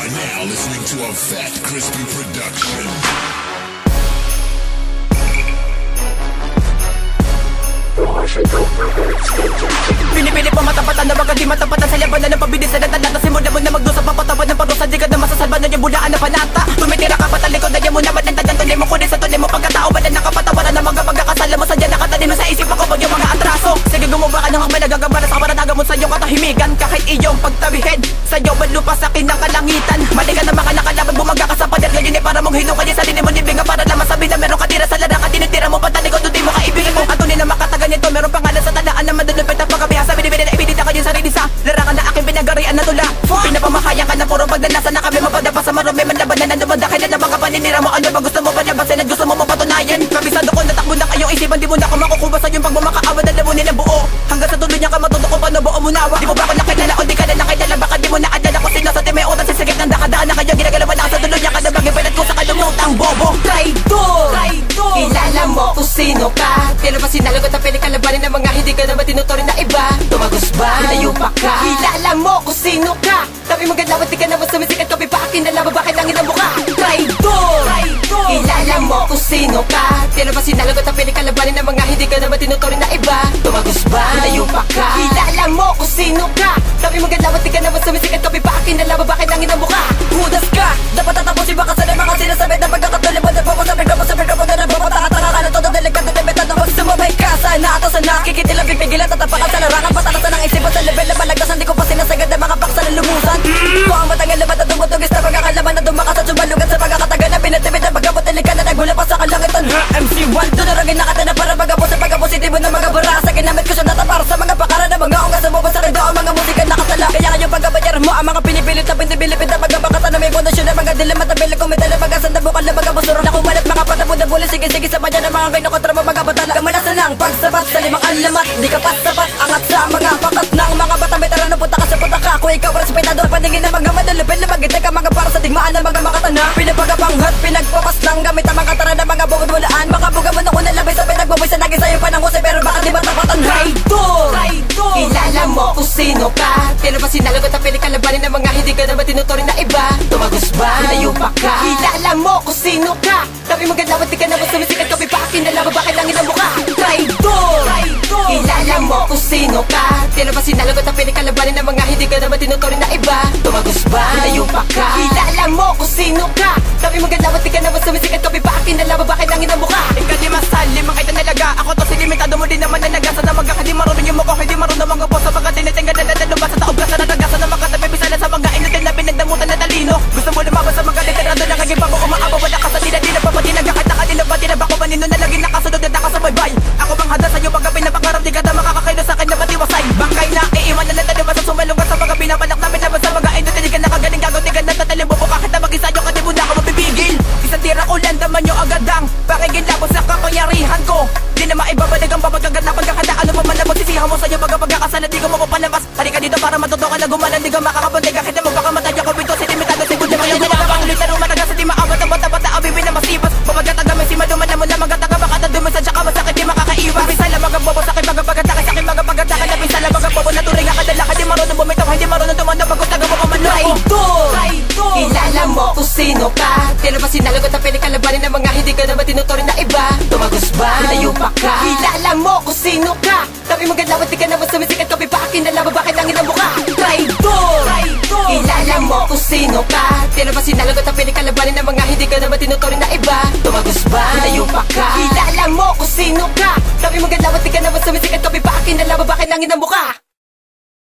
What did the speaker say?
are now listening to a Fat Crispy production. Pinipili pa matapatan na wag di matapatan sa laban na pabilis na talata. Simula mo na magdusa papatawan ng parusa. Di ka na masasalba na yung bulaan na panata. Tumitira ka patalikod na yan mo naman ang tagan. Tuloy mo kunin sa tuloy mo pagkatao. Wala nakapatawaran na mga pagkakasala mo. Sadya nakatalino sa isip ako pag yung mga atraso. Sige gumawa ka ng hakbay nagagabala sa kaparanaga mo sa iyong katahimigan. Kahit iyong pagtabihin sa'yo malupa sa akin ng kalangitan. Mali ka na mga nakalaban bumaga ka sa pader. Ngayon para mong hinong kanya sa mo nibinga. Para lang masabi na meron ka tira sa larang. At tinitira mo patalikod. Doon di mo kaibigan mo. At tunay na makatagan nito. Meron pangalan sa tandaan na madulupit ang pagkabihasa. Binibili na ibinita ka yung sarili sa larangan na aking pinagarian na tula. Pinapamahayan ka na puro pagdanasa na kami mapadapa sa marumi. Manlaban na nanumanda ka na ng mga paninira mo. Ano ba gusto mo palabasin at gusto mo mapatunayan? Kabisado ko natakbo na kayong isipan. Di mo na ako makukuha sa yung pagmamakaawa na lamunin ang buo. Hanggang sa tuloy niya ka matuto paano buo munawa. Di mo ba ako nakilala o di ka na nakilala? Baka di mo na adala ko sino sa may utan. Sisigit ng dakadaan na kayo ginagalawan na sa tuloy niya ka na bagay palat ko sa kalumutang bobo. Traidor! Kilala mo kung sino ka. Pero ba sinalagot ang pinikalabanin ng mga hindi ka naman tinuturin na iba? Tumagos ba? Layo pa ka? Kilala mo kung sino ka. Tabi mong galawan di ka naman sumisikat. Kapi pa akin na laban bakit ang ilang mukha? Traidor! Kilala mo kung sino ka. Pero ba sinalagot ang pinikalabanin ng mga hindi ka naman tinuturin na iba? Tumagos ba? Layo pa ka? Kilala mo kung sino ka. Tabi mong galawan di ka naman sumisikat. Kapi pa akin na laban bakit ang ilang mukha? Hudas ka! Dapat tatapusin baka sa mga sinasabi na pagkakatulad mo na papasabi ka mo sa pagkakapon na napapataka ka na todo delikado na betan na magsumabay ka. Sana ato sa nakikitilang pipigilan tatapakan sa larangan patalasan ng isipan sa level na malagdasan. Di ko pa sinasagad na mga paksa na lumusan. Kung ang matangal labat na tumutugis na pagkakalaman na dumakas at sumalugan sa pagkakatagal na pinatipid na pagkabot ka na nagmula pa sa kalangitan. MC1 dunaragin na kata na para magabos sa pagkapositibo ng mga barasa. Ginamit ko siya data para sa mga pakara na mga unga sa bubas sa rin daw ang mga musika nakatala. Kaya ngayong pagkabayar mo ang mga pinipilit na pintibilipid na magkabakata na may pundasyon na mga dilim at tabili kumita na magasan na bukal na mga busuro na kumalat mga patapon na buli. Sige sa panya ng mga kinukontra mo mga batala. Kamalasan lang pagsabat sa limang alamat. Di ka pasapat angat sa mga pakat ng mga bata. May tara na punta ka sa punta ka. Kung ikaw respetador paningin na mga madalupin na magitay ka mga para sa digmaan ng mga makatana. Pinapagapanghat pinagpapas lang gamit ang mga tara na mga bukod mulaan. Makabuga mo nung unang labay sa pinagbaboy sa naging sa'yo panangusay. Pero baka di matapatan. Traidor! Kilala mo kung sino ka. Pero ba sinalagot ang pinikalabanin ng mga hindi ka naman tinuturin na iba? Tumagos ba? Layo pa ka? Kilala mo kung sino ka. Tabi mong galawan di ka naman sumisikat. Kapi pa akin na laban bakit ang ilang mukha? Traidor! Kilala mo kung sino ka. Pero ba sinalagot ang pinikalabanin ng mga hindi ka naman tinuturin na iba? Tumagos ba? Layo pa ka? Kilala mo kung sino ka. Tabi mong galawan di ka naman sumisikat. Kapi pa akin na laban bakit ang ilang mukha? Ikaw di masalim ang kaita nalaga. Ako to silimitado mo din naman na nagasa na magka. Hindi marunong yung mukha. Hindi marunong mga boss. Sapagkat tinitinggan na nalubas sa taob ka sa nagagasa na makatabi. Bisala sa mga inutin na pinagdamutan na talino. Gusto mo lumabas sa mga literado na kaging bago umaabaw. Wala ka sa dila-dila pa pati nagkakit na kanila pati na bako panino na lagi nakasunod na nakasubaybay. Ako bang hada sa'yo pagka pinapangarap di ka na makakakaino sa akin na matiwasay. Bangkay na iiwan na natalibas sa sumalungan sa mga pinapalak namin naman sa mga inutin. Di ka nakagaling gagot di ka na tatalibo po kahit na mag-isa yung kadi mo na ako mapipigil. Isang tira ulan naman yung agadang pakikilabot sa kapangyarihan ko. Di na maibabalik ang babagkagat na pagkakanda. Ano pa man na magsisihan mo sa'yo pagkakasala. Di ko mapapalabas. Halika dito para matuto ka na gumalan. Di ka makakapunti kahit na magpakamatay ako bito. Silimitado si Buddha ngayon na pang litero matagas. Di maawat ang bata-bata abibin na masibas. Pabagkatagamay si maduman na mo na magkataga. Baka na dumisan siya ka masakit di makakaiwas. Bisala mga bobo sa akin mga pagkataka. Sa akin mga pagkataka na bisala mga bobo na turing ka kadala. Hindi marunong bumitaw. Hindi marunong tumanda. Pagkutaga mo kamanloko. Traidor! Kilala mo kung sino ka. Pero ba sinalagot ang pinikalabanin ng mga hindi ka naman tinuturin na iba? Tumagos ba? Layo pa ka? Kilala mo kung sino ka. Tabi mong galawan di ka naman sumisikat. Kapi pa akin na laban bakit ang ilang mukha? Traidor! Kilala mo kung sino ka. Pero ba sinalagot ang pinikalabanin ng mga hindi ka naman tinuturin na iba? Tumagos ba? Layo pa ka? Kilala mo kung sino ka. Tabi mong galawan di ka naman sumisikat. Kapi pa akin na laban bakit ang ilang mukha?